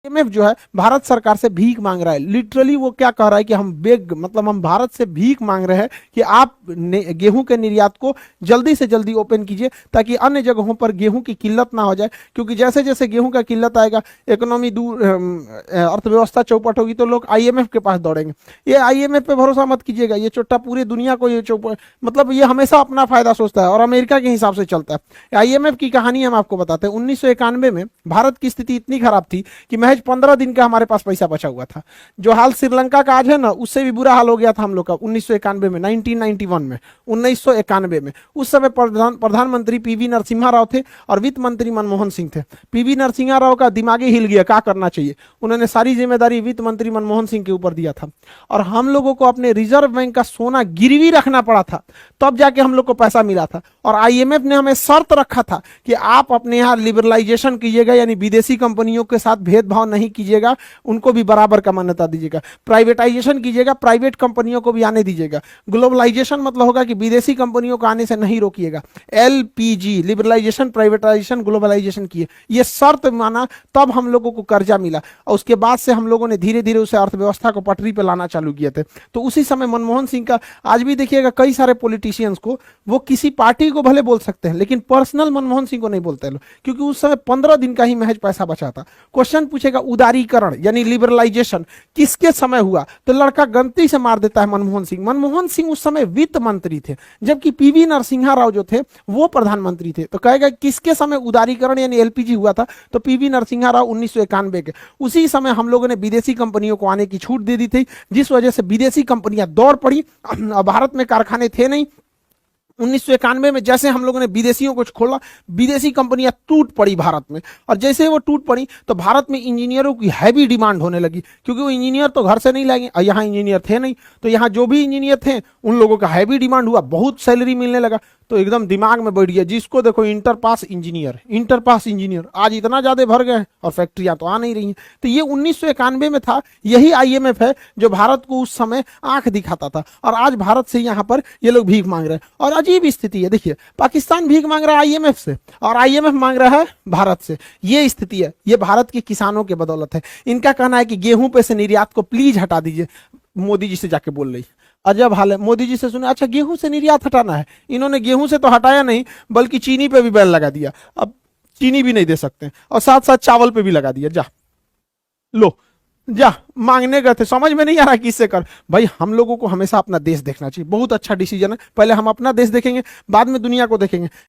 IMF जो है भारत सरकार से भीख मांग रहा है। लिटरली वो क्या कह रहा है कि हम बेग मतलब हम भारत से भीख मांग रहे हैं कि आप गेहूं के निर्यात को जल्दी से जल्दी ओपन कीजिए ताकि अन्य जगहों पर गेहूं की किल्लत ना हो जाए, क्योंकि जैसे जैसे गेहूं का किल्लत आएगा, इकोनॉमी दूर अर्थव्यवस्था चौपट होगी तो लोग आईएमएफ के पास दौड़ेंगे। ये आईएमएफ पे भरोसा मत कीजिएगा, ये चोट्टा पूरी दुनिया को ये मतलब ये हमेशा अपना फायदा सोचता है और अमेरिका के हिसाब से चलता है। आईएमएफ की कहानी हम आपको बताते हैं। 1991 में भारत की स्थिति इतनी खराब थी कि महज 15 दिन का हमारे पास पैसा बचा हुआ था। जो हाल श्रीलंका का आज है ना, उससे भी बुरा हाल हो गया था हम लोग का 1991 में, 1991 में, 1991 में। उस समय प्रधानमंत्री पीवी नरसिम्हा राव थे और वित्त मंत्री मनमोहन सिंह थे। पीवी नरसिम्हा राव का दिमाग ही हिल गया, क्या करना चाहिए। उन्होंने सारी जिम्मेदारी वित्त मंत्री मनमोहन सिंह के ऊपर दिया था और हम लोगों को अपने रिजर्व बैंक का सोना गिरवी रखना पड़ा था, तब जाके हम लोग को पैसा मिला था। और आईएमएफ ने हमें शर्त रखा था कि आप अपने यहाँ लिबरलाइजेशन कीजिएगा, यानी विदेशी कंपनियों के साथ भेदभाव नहीं कीजिएगा, उनको भी बराबर का मान्यता दीजिएगा। प्राइवेटाइजेशन कीजिएगा, प्राइवेट कंपनियों को भी आने दीजिएगा। ग्लोबलाइजेशन मतलब होगा कि विदेशी कंपनियों को आने से नहीं रोकिएगा। एलपीजी, लिबरलाइजेशन, प्राइवेटाइजेशन, ग्लोबलाइजेशन किए, ये शर्त माना, तब हम लोगों को कर्जा मिला और उसके बाद से हम लोगों ने धीरे धीरे उसे अर्थव्यवस्था को पटरी पर लाना चालू किए थे। तो उसी समय मनमोहन सिंह का, आज भी देखिएगा कई सारे पॉलिटिशियंस को, वो किसी पार्टी को भले बोल सकते हैं लेकिन पर्सनल मनमोहन सिंह को नहीं बोलते लोग, क्योंकि उस समय 15 दिन का ही महज पैसा बचा था। क्वेश्चन पूछेगा उदारीकरण यानी लिबरलाइजेशन किसके समय हुआ, तो लड़का गलती से मार देता है मनमोहन सिंह। मनमोहन सिंह उस समय वित्त मंत्री थे, जबकि पीवी नरसिम्हा राव जो थे वो प्रधानमंत्री थे। तो कहेगा किसके समय उदारीकरण यानी एलपीजी हुआ था, तो पीवी नरसिम्हा राव 1991 के। उसी समय हम लोगों ने विदेशी कंपनियों को आने की छूट दे दी थी, जिस वजह से विदेशी कंपनियां दौड़ पड़ी। भारत में कारखाने थे नहीं। 1991 में जैसे हम लोगों ने विदेशियों को खोला, विदेशी कंपनियां टूट पड़ी भारत में, और जैसे वो टूट पड़ी तो भारत में इंजीनियरों की हैवी डिमांड होने लगी, क्योंकि वो इंजीनियर तो घर से नहीं लाएंगे, यहाँ इंजीनियर थे नहीं, तो यहाँ जो भी इंजीनियर थे उन लोगों का हैवी डिमांड हुआ, बहुत सैलरी मिलने लगा। तो एकदम दिमाग में बैठ गया, जिसको देखो inter pass engineer, inter pass engineer, आज इतना ज्यादा भर गए और फैक्ट्रियां तो आ नहीं रही हैं। तो ये 1991 में था। यही आईएमएफ है जो भारत को उस समय आंख दिखाता था, और आज भारत से यहाँ पर ये लोग भीख मांग रहे हैं। और अजीब स्थिति है, देखिए पाकिस्तान भीख मांग रहा है आईएमएफ से और आईएमएफ मांग रहा है भारत से। ये स्थिति है, ये भारत के किसानों के बदौलत है। इनका कहना है कि गेहूं पे से निर्यात को प्लीज हटा दीजिए। मोदी जी से जाके बोल रही, अजब हाल है। मोदी जी से सुने, अच्छा गेहूं से निर्यात हटाना है। इन्होंने गेहूं से तो हटाया नहीं, बल्कि चीनी पे भी बैन लगा दिया। अब चीनी भी नहीं दे सकते, और साथ साथ चावल पे भी लगा दिया। जा लो, जा मांगने गए थे, समझ में नहीं आ रहा किससे कर। भाई हम लोगों को हमेशा अपना देश देखना चाहिए, बहुत अच्छा डिसीजन है। पहले हम अपना देश देखेंगे, बाद में दुनिया को देखेंगे।